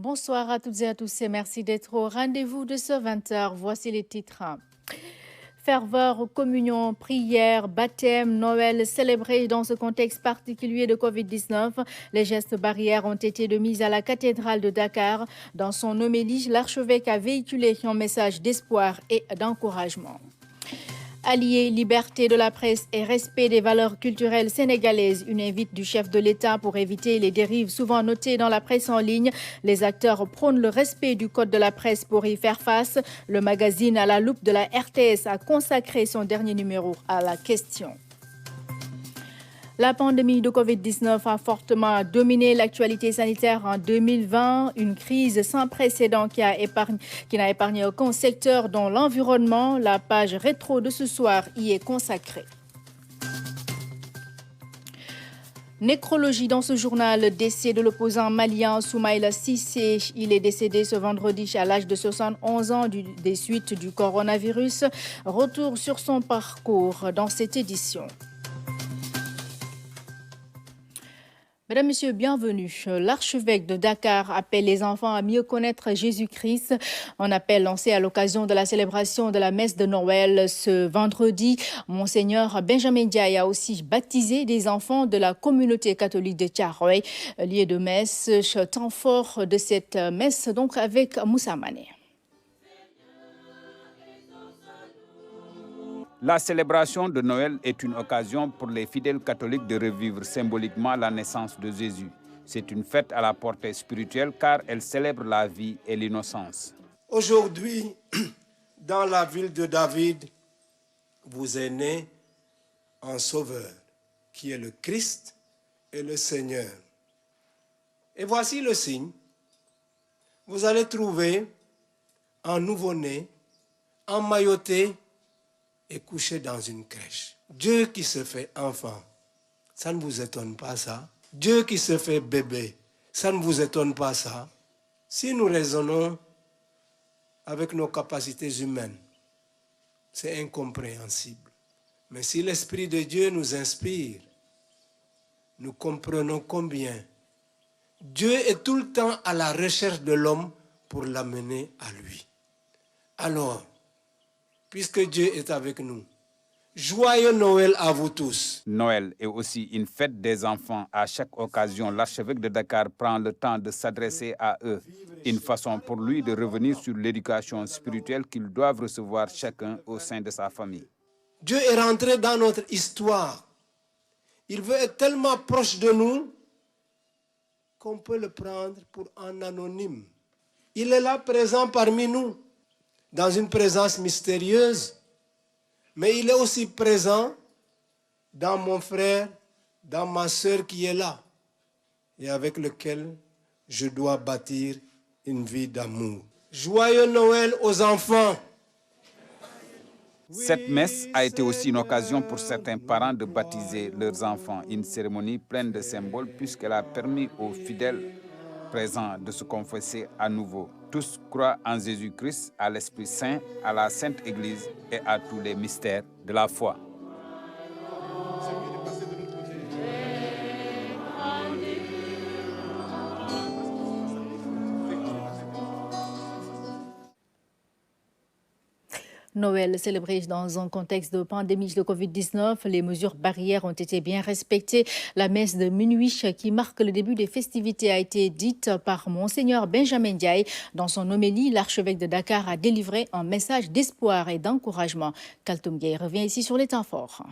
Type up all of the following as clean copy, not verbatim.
Bonsoir à toutes et à tous et merci d'être au rendez-vous de ce 20h. Voici les titres. Ferveur, communion, prière, baptême, Noël célébrés dans ce contexte particulier de Covid-19. Les gestes barrières ont été de mise à la cathédrale de Dakar. Dans son homélie, l'archevêque a véhiculé un message d'espoir et d'encouragement. Allier liberté de la presse et respect des valeurs culturelles sénégalaises, une invite du chef de l'État pour éviter les dérives souvent notées dans la presse en ligne. Les acteurs prônent le respect du code de la presse pour y faire face. Le magazine à la loupe de la RTS a consacré son dernier numéro à la question. La pandémie de Covid-19 a fortement dominé l'actualité sanitaire en 2020, une crise sans précédent qui n'a épargné aucun secteur dont l'environnement. La page rétro de ce soir y est consacrée. Nécrologie dans ce journal, décès de l'opposant malien Soumaïla Cissé. Il est décédé ce vendredi à l'âge de 71 ans des suites du coronavirus. Retour sur son parcours dans cette édition. Mesdames, Messieurs, bienvenue. L'archevêque de Dakar appelle les enfants à mieux connaître Jésus-Christ. Un appel lancé à l'occasion de la célébration de la messe de Noël ce vendredi. Monseigneur Benjamin Ndiaye a aussi baptisé des enfants de la communauté catholique de Thiaroye. Lieu de messe, temps fort de cette messe, donc avec Moussa Mané. La célébration de Noël est une occasion pour les fidèles catholiques de revivre symboliquement la naissance de Jésus. C'est une fête à la portée spirituelle car elle célèbre la vie et l'innocence. Aujourd'hui, dans la ville de David, vous est né un sauveur qui est le Christ et le Seigneur. Et voici le signe. Vous allez trouver un nouveau-né emmailloté et couché dans une crèche. Dieu qui se fait enfant, ça ne vous étonne pas ça? Dieu qui se fait bébé, ça ne vous étonne pas ça? Si nous raisonnons avec nos capacités humaines, c'est incompréhensible. Mais si l'Esprit de Dieu nous inspire, nous comprenons combien Dieu est tout le temps à la recherche de l'homme pour l'amener à lui. Alors, puisque Dieu est avec nous, joyeux Noël à vous tous. Noël est aussi une fête des enfants. À chaque occasion, l'archevêque de Dakar prend le temps de s'adresser à eux. Une façon pour lui de revenir sur l'éducation spirituelle qu'ils doivent recevoir chacun au sein de sa famille. Dieu est rentré dans notre histoire. Il veut être tellement proche de nous qu'on peut le prendre pour un anonyme. Il est là présent parmi nous, dans une présence mystérieuse, mais il est aussi présent dans mon frère, dans ma sœur qui est là, et avec lequel je dois bâtir une vie d'amour. Joyeux Noël aux enfants! Cette messe a été aussi une occasion pour certains parents de baptiser leurs enfants, une cérémonie pleine de symboles puisqu'elle a permis aux fidèles présents de se confesser à nouveau. Tous croient en Jésus-Christ, à l'Esprit Saint, à la Sainte Église et à tous les mystères de la foi. Noël célébré dans un contexte de pandémie de Covid-19. Les mesures barrières ont été bien respectées. La messe de minuit qui marque le début des festivités a été dite par Monseigneur Benjamin Ndiaye. Dans son homélie, l'archevêque de Dakar a délivré un message d'espoir et d'encouragement. Kaltoum Gueye revient ici sur les temps forts.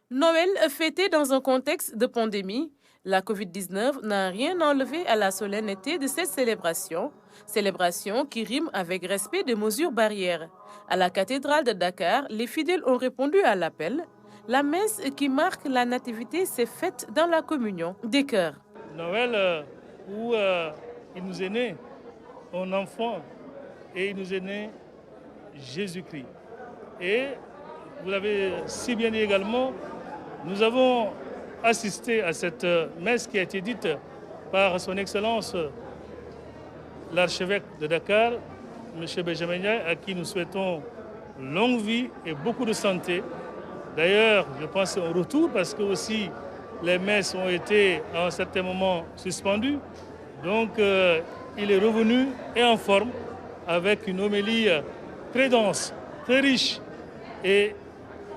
Noël fêté dans un contexte de pandémie. La Covid-19 n'a rien enlevé à la solennité de cette célébration. Célébration qui rime avec respect des mesures barrières. À la cathédrale de Dakar, les fidèles ont répondu à l'appel. La messe qui marque la nativité s'est faite dans la communion des cœurs. Noël où il nous est né un enfant et il nous est né Jésus-Christ. Et vous l'avez si bien dit également, nous avons assisté à cette messe qui a été dite par son Excellence l'archevêque de Dakar, M. Benjamin Ndiaye, à qui nous souhaitons longue vie et beaucoup de santé. D'ailleurs, je pense au retour parce que aussi les messes ont été à un certain moment suspendues. Donc il est revenu et en forme avec une homélie très dense, très riche et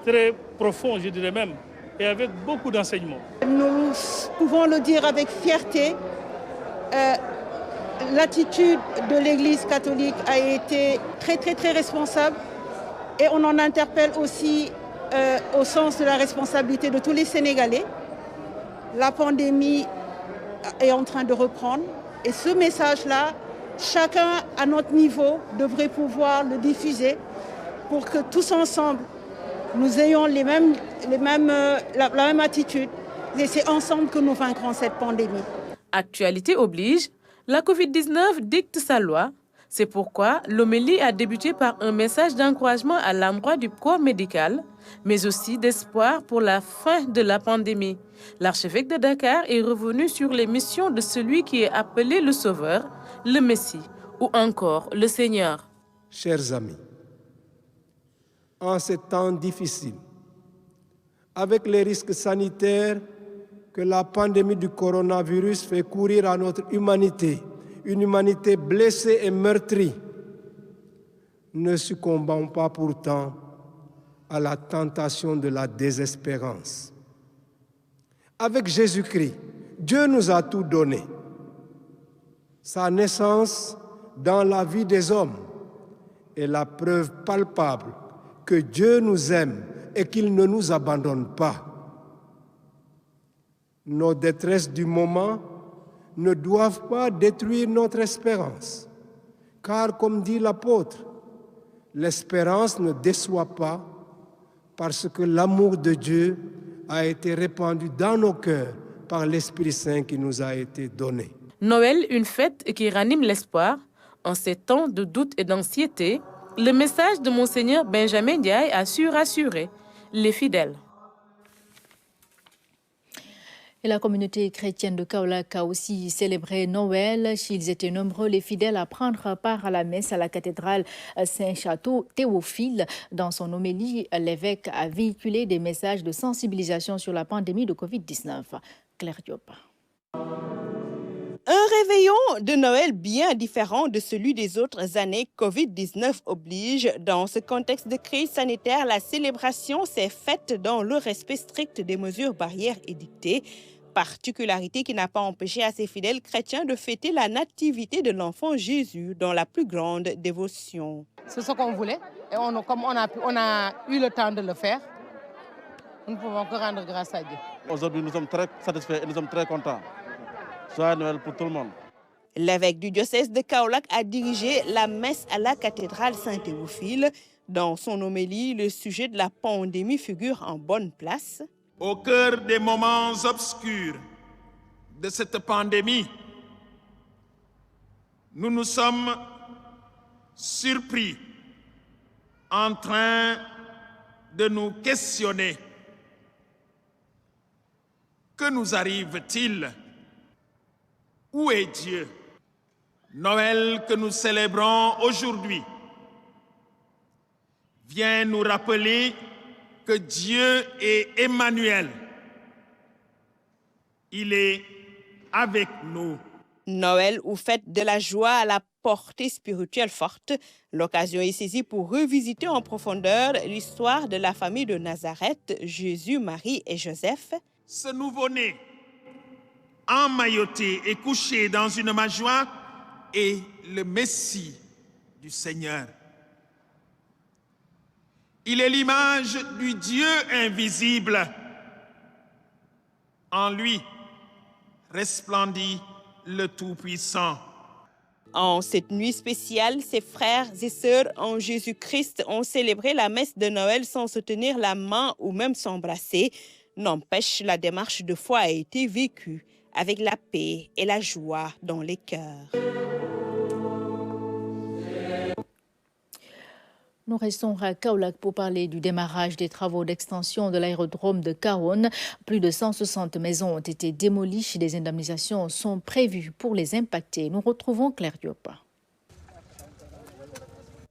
très profonde, je dirais même, et avec beaucoup d'enseignements. Nous pouvons le dire avec fierté, l'attitude de l'Église catholique a été très responsable et on en interpelle aussi au sens de la responsabilité de tous les Sénégalais. La pandémie est en train de reprendre et ce message-là, chacun à notre niveau devrait pouvoir le diffuser pour que tous ensemble, nous ayons la même attitude. Et c'est ensemble que nous vaincrons cette pandémie. Actualité oblige, la Covid-19 dicte sa loi. C'est pourquoi l'homélie a débuté par un message d'encouragement à l'endroit du corps médical, mais aussi d'espoir pour la fin de la pandémie. L'archevêque de Dakar est revenu sur les missions de celui qui est appelé le Sauveur, le Messie ou encore le Seigneur. Chers amis, en ces temps difficiles, avec les risques sanitaires que la pandémie du coronavirus fait courir à notre humanité, une humanité blessée et meurtrie, ne succombons pas pourtant à la tentation de la désespérance. Avec Jésus-Christ, Dieu nous a tout donné. Sa naissance dans la vie des hommes est la preuve palpable que Dieu nous aime et qu'il ne nous abandonne pas. Nos détresses du moment ne doivent pas détruire notre espérance, car comme dit l'apôtre, l'espérance ne déçoit pas parce que l'amour de Dieu a été répandu dans nos cœurs par l'Esprit Saint qui nous a été donné. Noël, une fête qui ranime l'espoir. En ces temps de doute et d'anxiété, le message de Monseigneur Benjamin Ndiaye a su rassurer les fidèles. Et la communauté chrétienne de Kaolack a aussi célébré Noël. Ils étaient nombreux, les fidèles, à prendre part à la messe à la cathédrale Saint-Château-Théophile. Dans son homélie, l'évêque a véhiculé des messages de sensibilisation sur la pandémie de Covid-19. Claire Diop. Un réveillon de Noël bien différent de celui des autres années. Covid-19 oblige. Dans ce contexte de crise sanitaire, la célébration s'est faite dans le respect strict des mesures barrières édictées. Particularité qui n'a pas empêché à ses fidèles chrétiens de fêter la nativité de l'enfant Jésus dans la plus grande dévotion. C'est ce qu'on voulait et comme on a eu le temps de le faire, nous ne pouvons que rendre grâce à Dieu. Aujourd'hui, nous sommes très satisfaits et nous sommes très contents. Joyeux Noël pour tout le monde. L'évêque du diocèse de Kaolack a dirigé la messe à la cathédrale Saint-Théophile. Dans son homélie, le sujet de la pandémie figure en bonne place. Au cœur des moments obscurs de cette pandémie, nous nous sommes surpris en train de nous questionner. Que nous arrive-t-il? Où est Dieu? Noël que nous célébrons aujourd'hui vient nous rappeler que Dieu est Emmanuel. Il est avec nous. Noël ou fête de la joie à la portée spirituelle forte. L'occasion est saisie pour revisiter en profondeur l'histoire de la famille de Nazareth, Jésus, Marie et Joseph. Ce nouveau-né, emmailloté et couché dans une mangeoire, est le Messie du Seigneur. Il est l'image du Dieu invisible. En lui resplendit le Tout-Puissant. En cette nuit spéciale, ses frères et sœurs en Jésus-Christ ont célébré la messe de Noël sans se tenir la main ou même s'embrasser. N'empêche, la démarche de foi a été vécue avec la paix et la joie dans les cœurs. Nous restons à Kaolack pour parler du démarrage des travaux d'extension de l'aérodrome de Kahone. Plus de 160 maisons ont été démolies. Des indemnisations sont prévues pour les impactés. Nous retrouvons Claire Diop.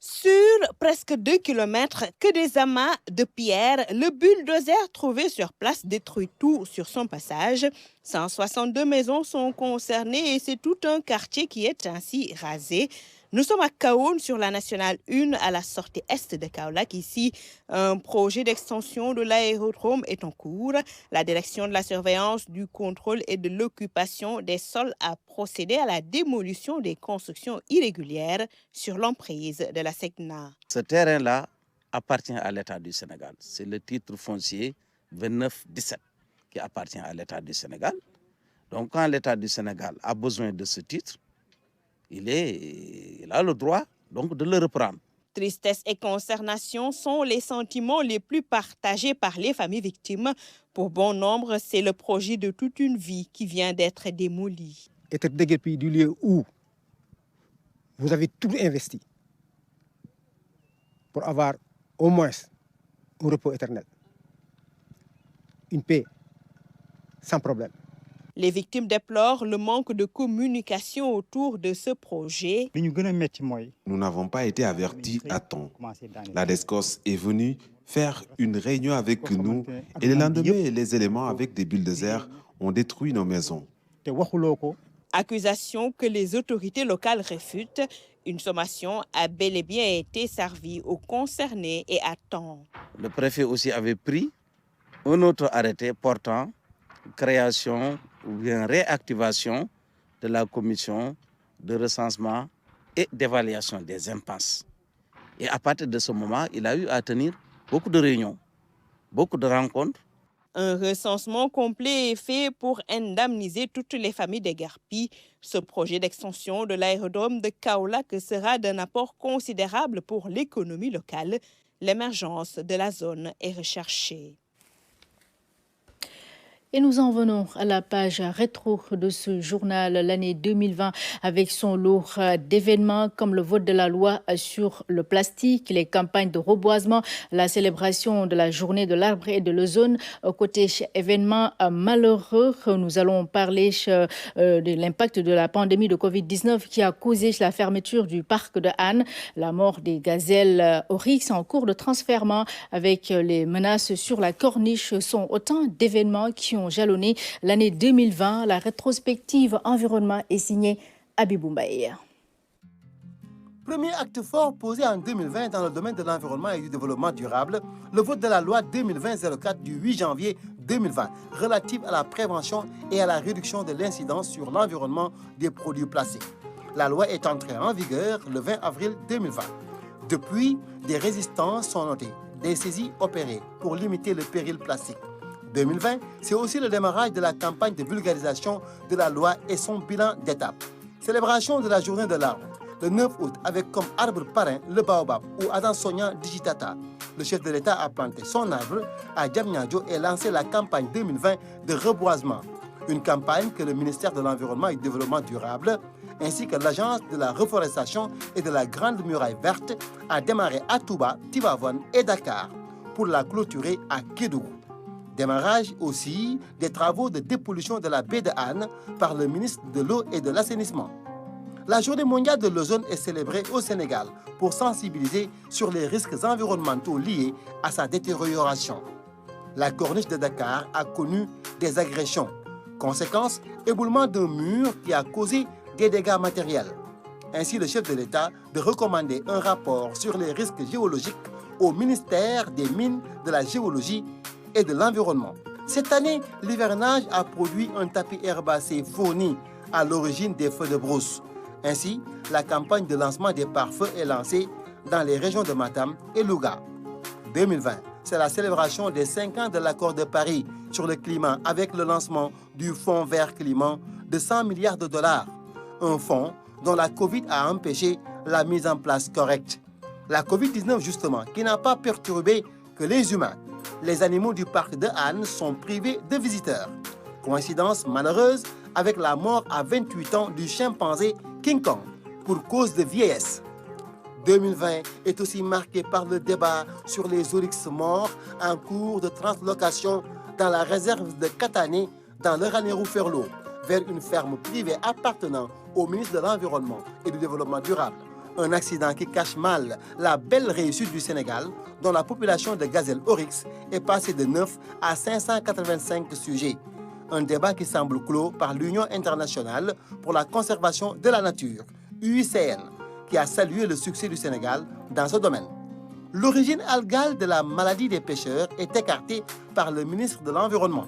Sur Sur presque 2 kilomètres, que des amas de pierre, le bulldozer trouvé sur place détruit tout sur son passage. 162 maisons sont concernées et c'est tout un quartier qui est ainsi rasé. Nous sommes à Kaoun, sur la Nationale 1, à la sortie est de Kaolack. Ici, un projet d'extension de l'aérodrome est en cours. La direction de la surveillance, du contrôle et de l'occupation des sols a procédé à la démolition des constructions irrégulières sur l'emprise de la SECNA. Ce terrain-là appartient à l'État du Sénégal. C'est le titre foncier 2917 qui appartient à l'État du Sénégal. Donc, quand l'État du Sénégal a besoin de ce titre, il a le droit donc de le reprendre. Tristesse et consternation sont les sentiments les plus partagés par les familles victimes. Pour bon nombre, c'est le projet de toute une vie qui vient d'être démoli. Être déguerpi du lieu où vous avez tout investi pour avoir au moins un repos éternel, une paix sans problème. Les victimes déplorent le manque de communication autour de ce projet. Nous n'avons pas été avertis à temps. La DESCOS est venue faire une réunion avec nous et le lendemain, les éléments avec des bulldozers ont détruit nos maisons. Accusation que les autorités locales réfutent. Une sommation a bel et bien été servie aux concernés et à temps. Le préfet aussi avait pris un autre arrêté portant création ou bien réactivation de la commission de recensement et d'évaluation des impasses. Et à partir de ce moment, il a eu à tenir beaucoup de réunions, beaucoup de rencontres. Un recensement complet est fait pour indemniser toutes les familles déguerpies. Ce projet d'extension de l'aérodrome de Kaolack sera d'un apport considérable pour l'économie locale. L'émergence de la zone est recherchée. Et nous en venons à la page rétro de ce journal, l'année 2020, avec son lot d'événements comme le vote de la loi sur le plastique, les campagnes de reboisement, la célébration de la journée de l'arbre et de l'ozone. Côté événements malheureux, nous allons parler de l'impact de la pandémie de Covid-19 qui a causé la fermeture du parc de Hann, la mort des gazelles oryx en cours de transfèrement avec les menaces sur la corniche sont autant d'événements qui ont jalonné l'année 2020. La rétrospective environnement est signée Abibou Mbaye. Premier acte fort posé en 2020 dans le domaine de l'environnement et du développement durable, le vote de la loi 2020-04 du 8 janvier 2020 relative à la prévention et à la réduction de l'incidence sur l'environnement des produits plastiques. La loi est entrée en vigueur le 20 avril 2020. Depuis, des résistances sont notées, des saisies opérées pour limiter le péril plastique. 2020, c'est aussi le démarrage de la campagne de vulgarisation de la loi et son bilan d'étape. Célébration de la journée de l'arbre, le 9 août, avec comme arbre parrain le baobab ou Adam Sonia Digitata. Le chef de l'État a planté son arbre à Diamniadio et lancé la campagne 2020 de reboisement. Une campagne que le ministère de l'Environnement et du Développement durable ainsi que l'Agence de la reforestation et de la Grande Muraille Verte a démarré à Touba, Tivaouane et Dakar pour la clôturer à Kédougou. Démarrage aussi des travaux de dépollution de la baie de Hann par le ministre de l'Eau et de l'Assainissement. La Journée mondiale de l'ozone est célébrée au Sénégal pour sensibiliser sur les risques environnementaux liés à sa détérioration. La corniche de Dakar a connu des agressions. Conséquence, éboulement d'un mur qui a causé des dégâts matériels. Ainsi, le chef de l'État de recommander un rapport sur les risques géologiques au ministère des Mines, de la Géologie et de l'Environnement. Cette année, l'hivernage a produit un tapis herbacé fourni à l'origine des feux de brousse. Ainsi, la campagne de lancement des pare-feux est lancée dans les régions de Matam et Louga. 2020, c'est la célébration des 5 ans de l'accord de Paris sur le climat avec le lancement du Fonds vert climat de 100 milliards de dollars. Un fonds dont la Covid a empêché la mise en place correcte. La Covid-19, justement, qui n'a pas perturbé que les humains. Les animaux du parc de Hann sont privés de visiteurs. Coïncidence malheureuse avec la mort à 28 ans du chimpanzé King Kong pour cause de vieillesse. 2020 est aussi marqué par le débat sur les oryx morts en cours de translocation dans la réserve de Katané dans le Ranérou-Ferlo vers une ferme privée appartenant au ministre de l'Environnement et du Développement durable. Un accident qui cache mal la belle réussite du Sénégal, dont la population de gazelle oryx est passée de 9 à 585 sujets. Un débat qui semble clos par l'Union internationale pour la conservation de la nature, UICN, qui a salué le succès du Sénégal dans ce domaine. L'origine algale de la maladie des pêcheurs est écartée par le ministre de l'Environnement.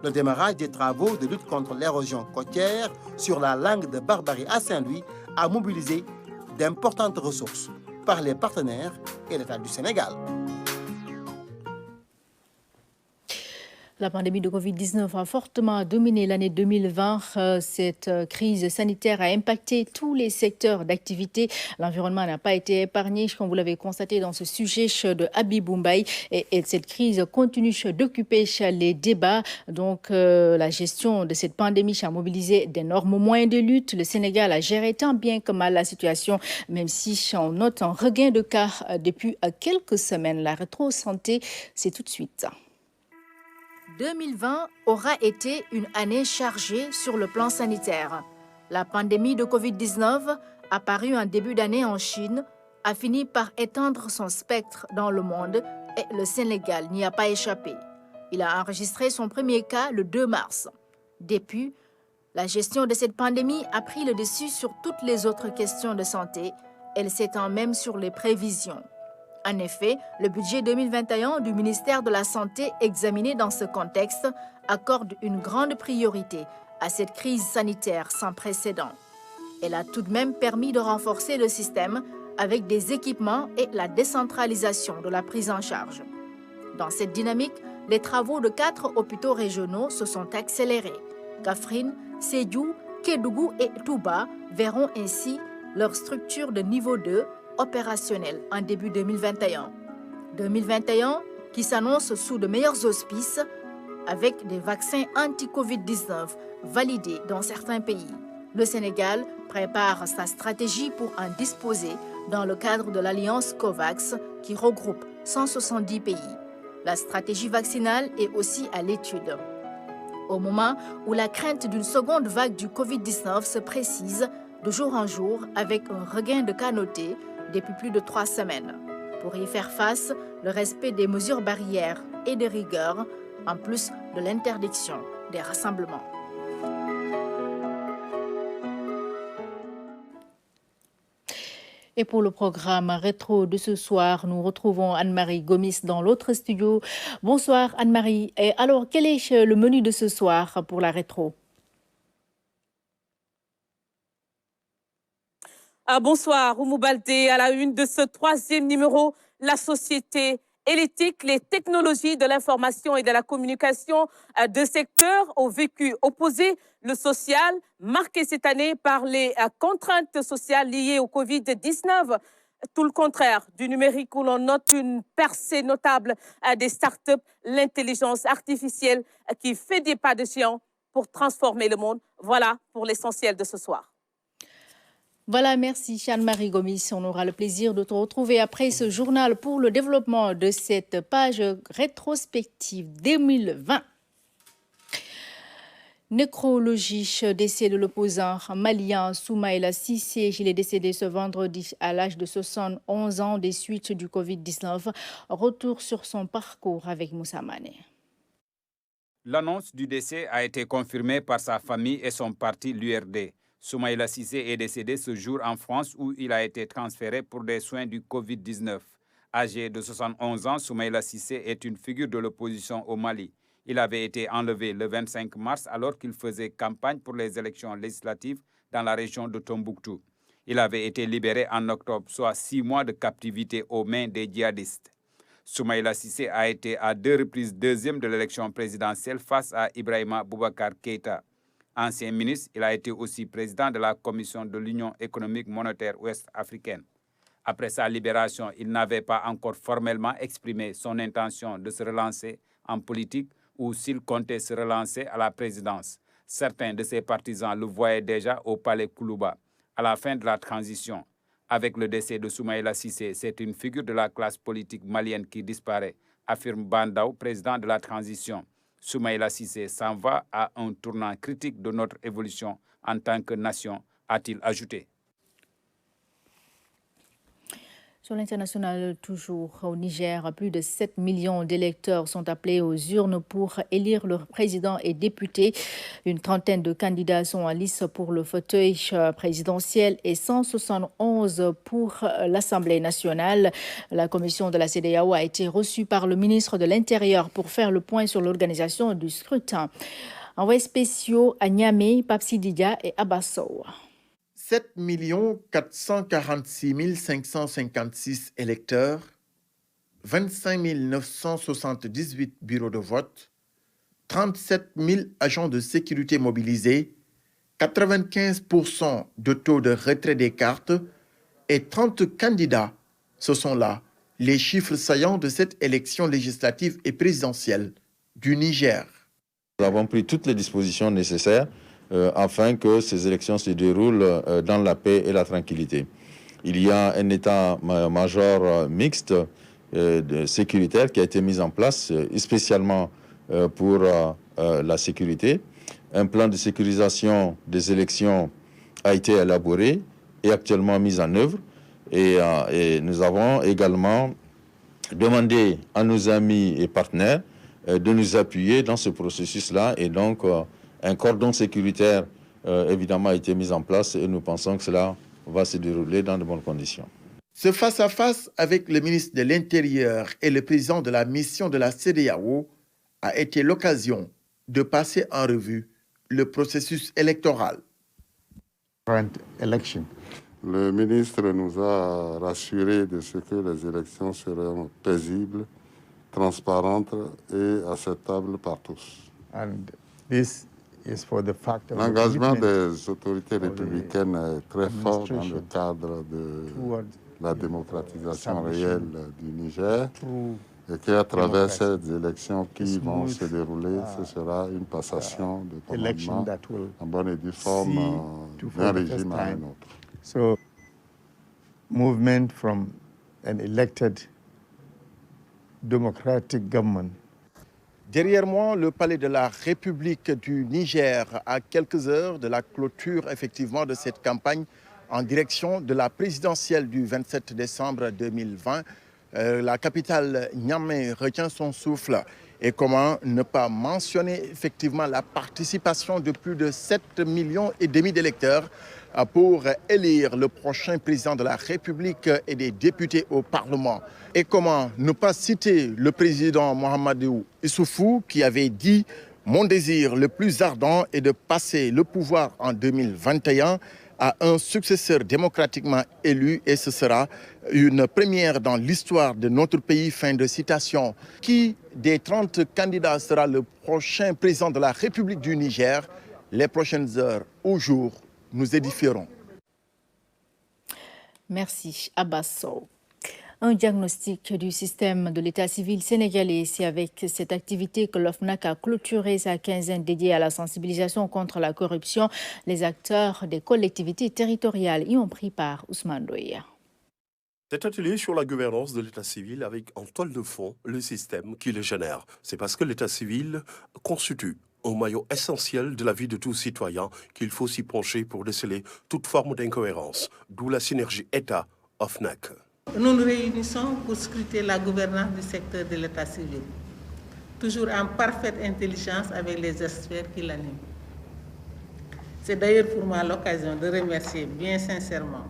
Le démarrage des travaux de lutte contre l'érosion côtière sur la langue de Barbarie à Saint-Louis a mobilisé d'importantes ressources par les partenaires et l'État du Sénégal. La pandémie de Covid-19 a fortement dominé l'année 2020. Cette crise sanitaire a impacté tous les secteurs d'activité. L'environnement n'a pas été épargné, comme vous l'avez constaté dans ce sujet de Habib Mbaye. Et cette crise continue d'occuper les débats. Donc, la gestion de cette pandémie a mobilisé d'énormes moyens de lutte. Le Sénégal a géré tant bien que mal la situation, même si on note un regain de cas depuis quelques semaines. La rétro-santé, c'est tout de suite. 2020 aura été une année chargée sur le plan sanitaire. La pandémie de Covid-19, apparue en début d'année en Chine, a fini par étendre son spectre dans le monde et le Sénégal n'y a pas échappé. Il a enregistré son premier cas le 2 mars. Depuis, la gestion de cette pandémie a pris le dessus sur toutes les autres questions de santé. Elle s'étend même sur les prévisions. En effet, le budget 2021 du ministère de la Santé, examiné dans ce contexte, accorde une grande priorité à cette crise sanitaire sans précédent. Elle a tout de même permis de renforcer le système avec des équipements et la décentralisation de la prise en charge. Dans cette dynamique, les travaux de 4 hôpitaux régionaux se sont accélérés. Kaffrine, Sédhiou, Kédougou et Touba verront ainsi leur structure de niveau 2 opérationnelle en début 2021. 2021 qui s'annonce sous de meilleurs auspices avec des vaccins anti-Covid-19 validés dans certains pays. Le Sénégal prépare sa stratégie pour en disposer dans le cadre de l'Alliance COVAX qui regroupe 170 pays. La stratégie vaccinale est aussi à l'étude. Au moment où la crainte d'une seconde vague du Covid-19 se précise de jour en jour avec un regain de cas noté depuis plus de 3 semaines. Pour y faire face, le respect des mesures barrières et de rigueur, en plus de l'interdiction des rassemblements. Et pour le programme rétro de ce soir, nous retrouvons Anne-Marie Gomis dans l'autre studio. Bonsoir Anne-Marie. Et alors, quel est le menu de ce soir pour la rétro ? Bonsoir, Oumou Baldé, à la une de ce 3e numéro, la société et l'éthique, les technologies de l'information et de la communication, 2 secteurs au vécu opposé. Le social, marqué cette année par les contraintes sociales liées au Covid-19. Tout le contraire du numérique où l'on note une percée notable des startups, l'intelligence artificielle qui fait des pas de géant pour transformer le monde. Voilà pour l'essentiel de ce soir. Voilà, merci Anne-Marie Gomis. On aura le plaisir de te retrouver après ce journal pour le développement de cette page rétrospective 2020. Nécrologie, décès de l'opposant malien Soumaïla Cissé. Il est décédé ce vendredi à l'âge de 71 ans des suites du Covid-19. Retour sur son parcours avec Moussa Mané. L'annonce du décès a été confirmée par sa famille et son parti, l'URD. Soumaïla Cissé est décédé ce jour en France où il a été transféré pour des soins du Covid-19. Âgé de 71 ans, Soumaïla Cissé est une figure de l'opposition au Mali. Il avait été enlevé le 25 mars alors qu'il faisait campagne pour les élections législatives dans la région de Tombouctou. Il avait été libéré en octobre, soit 6 mois de captivité aux mains des djihadistes. Soumaïla Cissé a été à 2 reprises deuxième de l'élection présidentielle face à Ibrahima Boubacar Keïta. Ancien ministre, il a été aussi président de la Commission de l'Union économique monétaire ouest-africaine. Après sa libération, il n'avait pas encore formellement exprimé son intention de se relancer en politique ou s'il comptait se relancer à la présidence. Certains de ses partisans le voyaient déjà au palais Koulouba. À la fin de la transition, avec le décès de Soumaïla Cissé, c'est une figure de la classe politique malienne qui disparaît, affirme Bandaou, président de la transition. Soumaïla Cissé s'en va à un tournant critique de notre évolution en tant que nation, a-t-il ajouté. Sur l'international, toujours au Niger, plus de 7 millions d'électeurs sont appelés aux urnes pour élire leur président et députés. Une trentaine de candidats sont en lice pour le fauteuil présidentiel et 171 pour l'Assemblée nationale. La commission de la CEDEAO a été reçue par le ministre de l'Intérieur pour faire le point sur l'organisation du scrutin. Envoyés spéciaux à Niamey, Papsi Didia et Abasso. 7 446 556 électeurs, 25 978 bureaux de vote, 37 000 agents de sécurité mobilisés, 95% de taux de retrait des cartes et 30 candidats. Ce sont là les chiffres saillants de cette élection législative et présidentielle du Niger. Nous avons pris toutes les dispositions nécessaires afin que ces élections se déroulent dans la paix et la tranquillité. Il y a un état-major mixte sécuritaire qui a été mis en place spécialement pour la sécurité. Un plan de sécurisation des élections a été élaboré et actuellement mis en œuvre. Et nous avons également demandé à nos amis et partenaires de nous appuyer dans ce processus-là. Et donc, un cordon sécuritaire, évidemment, a été mis en place et nous pensons que cela va se dérouler dans de bonnes conditions. Ce face-à-face avec le ministre de l'Intérieur et le président de la mission de la CEDEAO a été l'occasion de passer en revue le processus électoral. Le ministre nous a rassuré de ce que les élections seront paisibles, transparentes et acceptables par tous. L'engagement des autorités républicaines est très fort dans le cadre de la démocratisation réelle du Niger et qu'à travers ces élections qui vont se dérouler, ce sera une passation de commandement en bonne et due forme d'un régime à un autre. So, movement from an elected democratic government. Derrière moi, le palais de la République du Niger, à quelques heures de la clôture effectivement de cette campagne en direction de la présidentielle du 27 décembre 2020. La capitale Niamey retient son souffle. Et comment ne pas mentionner effectivement la participation de plus de 7,5 millions d'électeurs pour élire le prochain président de la République et des députés au Parlement. Et comment ne pas citer le président Mahamadou Issoufou qui avait dit « Mon désir le plus ardent est de passer le pouvoir en 2021 à un successeur démocratiquement élu et ce sera une première dans l'histoire de notre pays ». Fin de citation. Qui des 30 candidats sera le prochain président de la République du Niger? Les prochaines heures ou jours nous édifierons. Merci, Abasso. Un diagnostic du système de l'état civil sénégalais. C'est avec cette activité que l'OFNAC a clôturé sa quinzaine dédiée à la sensibilisation contre la corruption. Les acteurs des collectivités territoriales y ont pris part. Ousmane Doya. Cet atelier sur la gouvernance de l'état civil avec en toile de fond le système qui le génère. C'est parce que l'état civil constitue un maillot essentiel de la vie de tout citoyen qu'il faut s'y pencher pour déceler toute forme d'incohérence, d'où la synergie État-OFNAC. Nous nous réunissons pour scruter la gouvernance du secteur de l'état civil, toujours en parfaite intelligence avec les experts qui l'animent. C'est d'ailleurs pour moi l'occasion de remercier bien sincèrement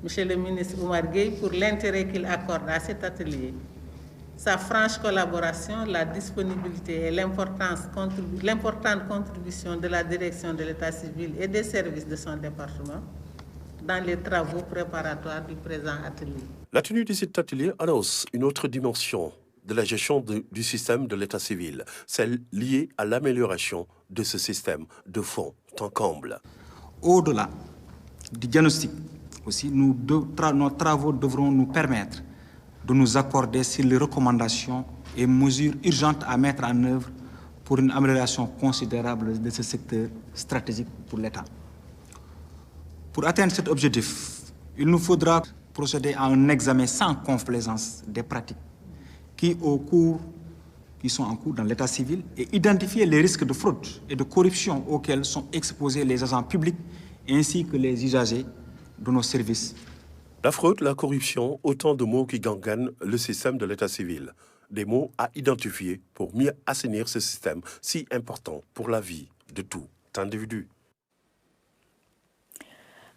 M. le ministre Oumar Gueye pour l'intérêt qu'il accorde à cet atelier, sa franche collaboration, la disponibilité et l'importante contribution de la direction de l'état civil et des services de son département dans les travaux préparatoires du présent atelier. La tenue de cet atelier annonce une autre dimension de la gestion du système de l'état civil, celle liée à l'amélioration de ce système de fond en comble. Au-delà du diagnostic, aussi, nos travaux devront nous permettre de nous accorder sur les recommandations et mesures urgentes à mettre en œuvre pour une amélioration considérable de ce secteur stratégique pour l'État. Pour atteindre cet objectif, il nous faudra procéder à un examen sans complaisance des pratiques qui sont en cours dans l'état civil et identifier les risques de fraude et de corruption auxquels sont exposés les agents publics ainsi que les usagers de nos services La fraude, la corruption, autant de mots qui gangrènent le système de l'état civil. Des mots à identifier pour mieux assainir ce système si important pour la vie de tout individu.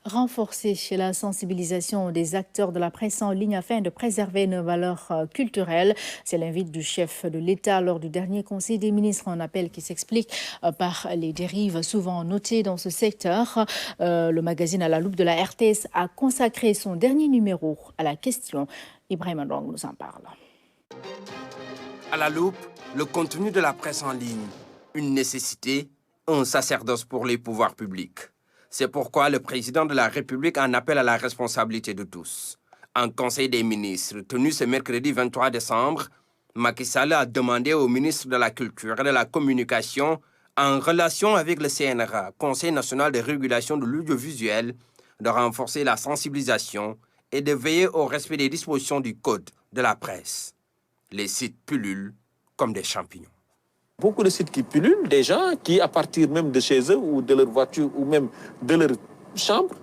Renforcer la sensibilisation des acteurs de la presse en ligne afin de préserver nos valeurs culturelles. C'est l'invite du chef de l'État lors du dernier Conseil des ministres, un appel qui s'explique par les dérives souvent notées dans ce secteur. Le magazine À la loupe de la RTS a consacré son dernier numéro à la question. Ibrahim Ndong nous en parle. À la loupe, le contenu de la presse en ligne, une nécessité, un sacerdoce pour les pouvoirs publics. C'est pourquoi le président de la République en appelle à la responsabilité de tous. En Conseil des ministres, tenu ce mercredi 23 décembre, Macky Sall a demandé au ministre de la Culture et de la Communication, en relation avec le CNRA, Conseil national de régulation de l'audiovisuel, de renforcer la sensibilisation et de veiller au respect des dispositions du Code de la presse. Les sites pullulent comme des champignons. Beaucoup de sites qui pullulent, des gens qui, à partir même de chez eux ou de leur voiture ou même de leur chambre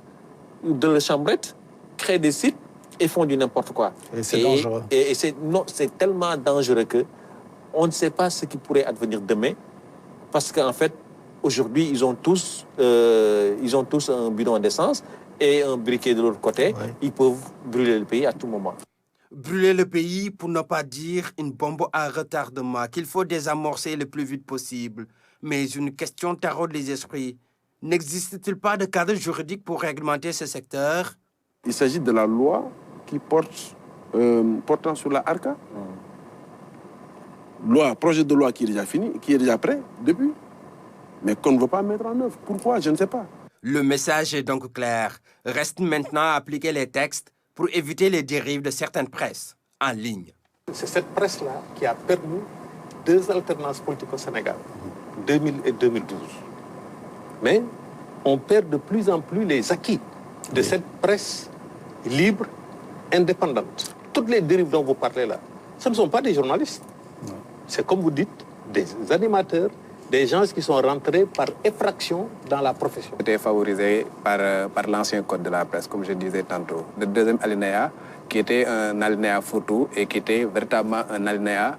ou de leur chambrette, créent des sites et font du n'importe quoi. Et c'est dangereux. Et c'est tellement dangereux qu'on ne sait pas ce qui pourrait advenir demain. Parce qu'en fait, aujourd'hui, ils ont tous un bidon d'essence et un briquet de l'autre côté. Ouais. Ils peuvent brûler le pays à tout moment. Brûler le pays pour ne pas dire une bombe à retardement qu'il faut désamorcer le plus vite possible. Mais une question taraude les esprits. N'existe-t-il pas de cadre juridique pour réglementer ce secteur? Il s'agit de la loi qui portant sur la ARCA. Projet de loi qui est déjà fini, qui est déjà prêt depuis, mais qu'on ne veut pas mettre en œuvre. Pourquoi? Je ne sais pas. Le message est donc clair. Reste maintenant à appliquer les textes pour éviter les dérives de certaines presses en ligne. C'est cette presse-là qui a permis 2 alternances politiques au Sénégal, 2000 et 2012. Mais on perd de plus en plus les acquis de cette presse libre, indépendante. Toutes les dérives dont vous parlez là, ce ne sont pas des journalistes. C'est comme vous dites, des animateurs, des gens qui sont rentrés par effraction dans la profession. C'était favorisé par l'ancien code de la presse, comme je disais tantôt. Le deuxième alinéa, qui était un alinéa fourre-tout et qui était véritablement un alinéa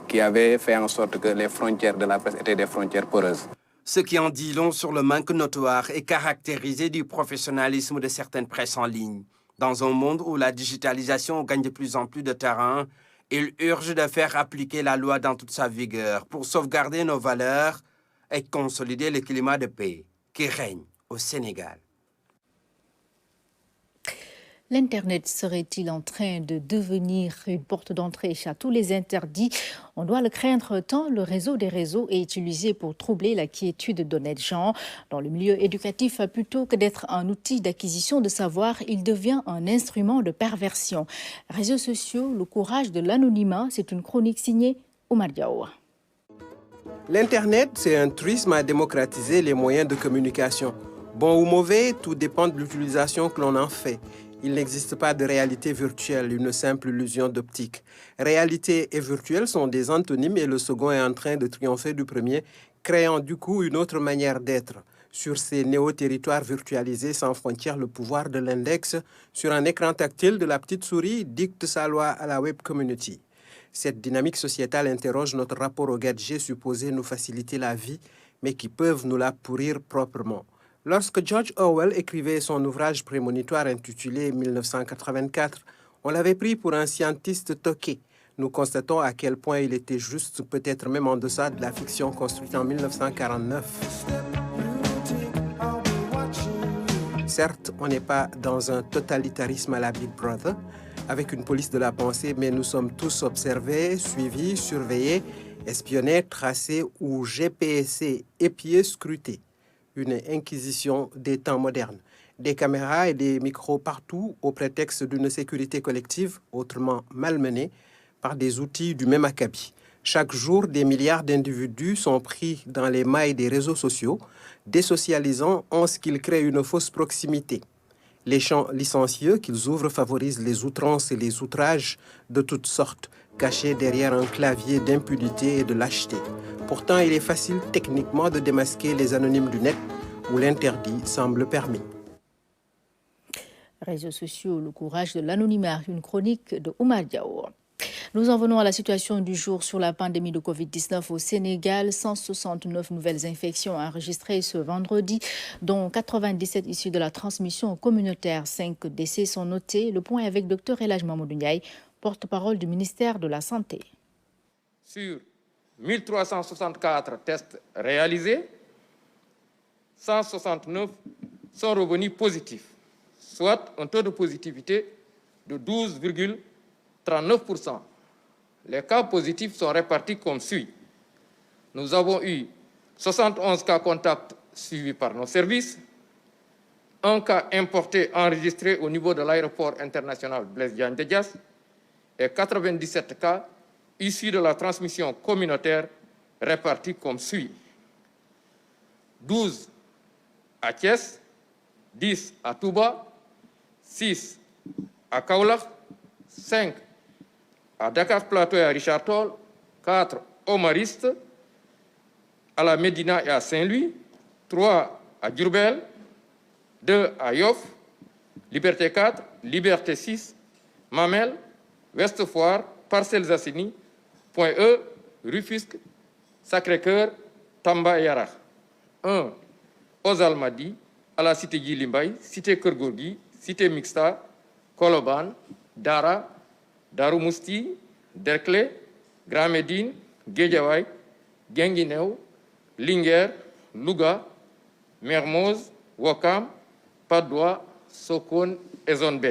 qui avait fait en sorte que les frontières de la presse étaient des frontières poreuses. Ce qui en dit long sur le manque notoire et caractérisé du professionnalisme de certaines presses en ligne. Dans un monde où la digitalisation gagne de plus en plus de terrain, il urge de faire appliquer la loi dans toute sa vigueur pour sauvegarder nos valeurs et consolider le climat de paix qui règne au Sénégal. L'Internet serait-il en train de devenir une porte d'entrée à tous les interdits? On doit le craindre tant le réseau des réseaux est utilisé pour troubler la quiétude d'honnêtes gens. Dans le milieu éducatif, plutôt que d'être un outil d'acquisition de savoir, il devient un instrument de perversion. Réseaux sociaux, le courage de l'anonymat, c'est une chronique signée Omar Diaoua. L'Internet, c'est un truisme à démocratiser les moyens de communication. Bon ou mauvais, tout dépend de l'utilisation que l'on en fait. Il n'existe pas de réalité virtuelle, une simple illusion d'optique. Réalité et virtuel sont des antonymes et le second est en train de triompher du premier, créant du coup une autre manière d'être. Sur ces néo-territoires virtualisés sans frontières, le pouvoir de l'index sur un écran tactile de la petite souris dicte sa loi à la web community. Cette dynamique sociétale interroge notre rapport aux gadgets supposés nous faciliter la vie, mais qui peuvent nous la pourrir proprement. Lorsque George Orwell écrivait son ouvrage prémonitoire intitulé 1984, on l'avait pris pour un scientiste toqué. Nous constatons à quel point il était juste, peut-être même en deçà de la fiction construite en 1949. Certes, on n'est pas dans un totalitarisme à la Big Brother, avec une police de la pensée, mais nous sommes tous observés, suivis, surveillés, espionnés, tracés ou GPSés, épiés, scrutés. Une inquisition des temps modernes. Des caméras et des micros partout au prétexte d'une sécurité collective, autrement malmenée, par des outils du même acabit. Chaque jour, des milliards d'individus sont pris dans les mailles des réseaux sociaux, désocialisant en ce qu'ils créent une fausse proximité. Les champs licencieux qu'ils ouvrent favorisent les outrances et les outrages de toutes sortes, cachés derrière un clavier d'impunité et de lâcheté. Pourtant, il est facile techniquement de démasquer les anonymes du net où l'interdit semble permis. réseaux sociaux, le courage de l'anonymat, une chronique de Oumar Diaw. Nous en venons à la situation du jour sur la pandémie de Covid-19 au Sénégal. 169 nouvelles infections enregistrées ce vendredi, dont 97 issues de la transmission communautaire. 5 décès sont notés. Le point avec Dr El Hadj Mamadou Ndiaye, porte-parole du ministère de la Santé. Sur 1364 tests réalisés, 169 sont revenus positifs, soit un taux de positivité de 12,39%. Les cas positifs sont répartis comme suit. Nous avons eu 71 cas contacts suivis par nos services, un cas importé enregistré au niveau de l'aéroport international Blaise Diagne de Diass et 97 cas issus de la transmission communautaire répartis comme suit. 12 à Thiès, 10 à Touba, 6 à Kaolack, 5 à Dakar Plateau et à Richard Toll, 4 au Mariste, à la Médina et à Saint-Louis, 3 à Diourbel, 2 à Yoff, Liberté 4, Liberté 6, Mamel, Ouest Foire, Parcelles Assainies, Point E, Rufisque, Sacré-Cœur, Tamba et Yarakh. 1 aux Almadies, à la cité Djily Mbaye, cité Keur Gorgui, cité Mixta, Colobane, Dara, Darou Mousti, Derklé, Grand Médine, Guédiawaye, Guinguinéo, Linguère, Louga, Mermoz, Ouakam, Patte d'Oie, Sokone et Zone B.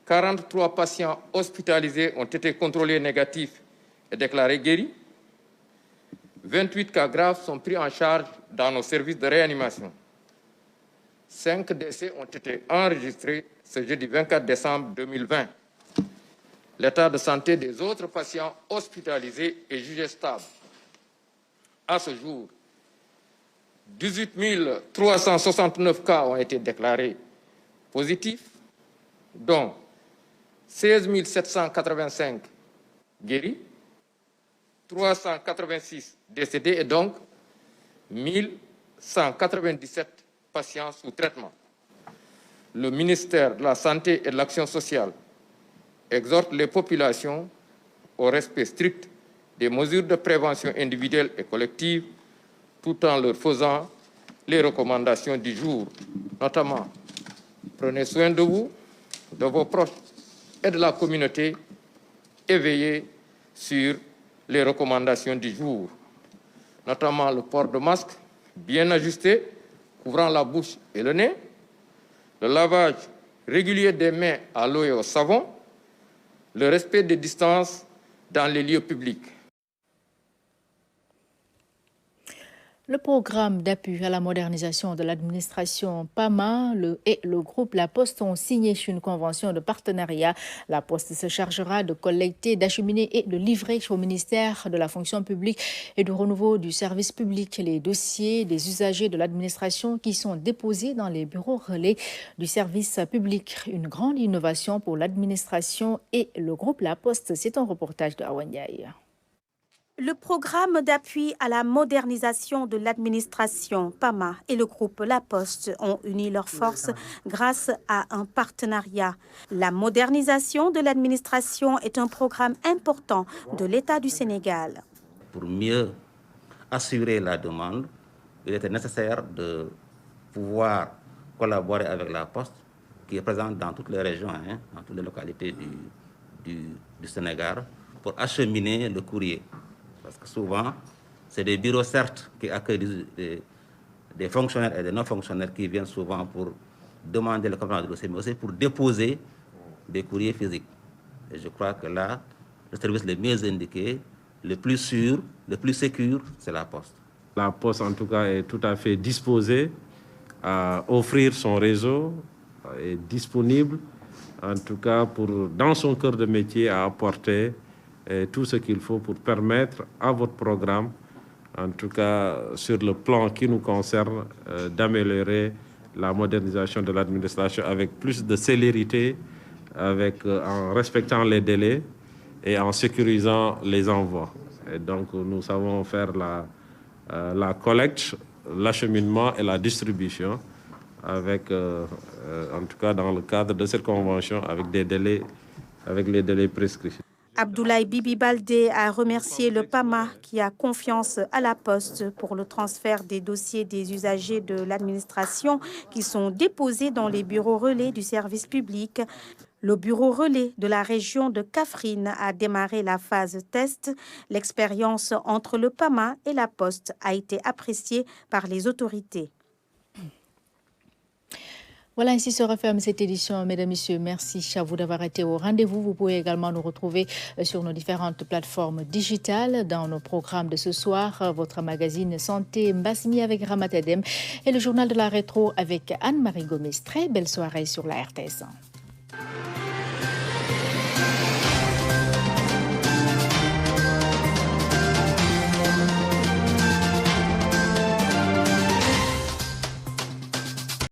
43 patients hospitalisés ont été contrôlés négatifs et déclarés guéris. 28 cas graves sont pris en charge dans nos services de réanimation. 5 décès ont été enregistrés ce jeudi 24 décembre 2020. L'état de santé des autres patients hospitalisés est jugé stable. À ce jour, 18 369 cas ont été déclarés positifs, dont 16 785 guéris, 386 décédés et donc 1197 patients sous traitement. Le ministère de la Santé et de l'Action sociale exhorte les populations au respect strict des mesures de prévention individuelle et collective, tout en leur faisant les recommandations du jour, notamment prenez soin de vous, de vos proches et de la communauté et veillez sur les recommandations du jour, notamment le port de masque bien ajusté, couvrant la bouche et le nez, le lavage régulier des mains à l'eau et au savon, le respect des distances dans les lieux publics. Le programme d'appui à la modernisation de l'administration PAMA et le groupe La Poste ont signé une convention de partenariat. La Poste se chargera de collecter, d'acheminer et de livrer au ministère de la fonction publique et du renouveau du service public les dossiers des usagers de l'administration qui sont déposés dans les bureaux relais du service public. Une grande innovation pour l'administration et le groupe La Poste. C'est un reportage de Awa Ndiaye. Le programme d'appui à la modernisation de l'administration PAMA et le groupe La Poste ont uni leurs forces grâce à un partenariat. La modernisation de l'administration est un programme important de l'État du Sénégal. Pour mieux assurer la demande, il était nécessaire de pouvoir collaborer avec La Poste, qui est présente dans toutes les régions, dans toutes les localités du Sénégal, pour acheminer le courrier. Parce que souvent, c'est des bureaux, certes, qui accueillent des fonctionnaires et des non-fonctionnaires qui viennent souvent pour demander le complément de dossier, mais aussi pour déposer des courriers physiques. Et je crois que là, le service le mieux indiqué, le plus sûr, le plus sécure, c'est La Poste. La Poste, en tout cas, est tout à fait disposée à offrir son réseau, est disponible, en tout cas, dans son cœur de métier, à apporter tout ce qu'il faut pour permettre à votre programme, en tout cas sur le plan qui nous concerne, d'améliorer la modernisation de l'administration avec plus de célérité, en respectant les délais et en sécurisant les envois. Et donc nous savons faire la collecte, l'acheminement et la distribution avec, en tout cas dans le cadre de cette convention, avec les délais prescrits. Abdoulaye Bibi Baldé a remercié le PAMA qui a confiance à la Poste pour le transfert des dossiers des usagers de l'administration qui sont déposés dans les bureaux relais du service public. Le bureau relais de la région de Kaffrine a démarré la phase test. L'expérience entre le PAMA et la Poste a été appréciée par les autorités. Voilà, ainsi se referme cette édition. Mesdames, Messieurs, merci à vous d'avoir été au rendez-vous. Vous pouvez également nous retrouver sur nos différentes plateformes digitales. Dans nos programmes de ce soir, votre magazine Santé Mbasmi avec Ramatadem et le journal de la rétro avec Anne-Marie Gomez. Très belle soirée sur la RTS1.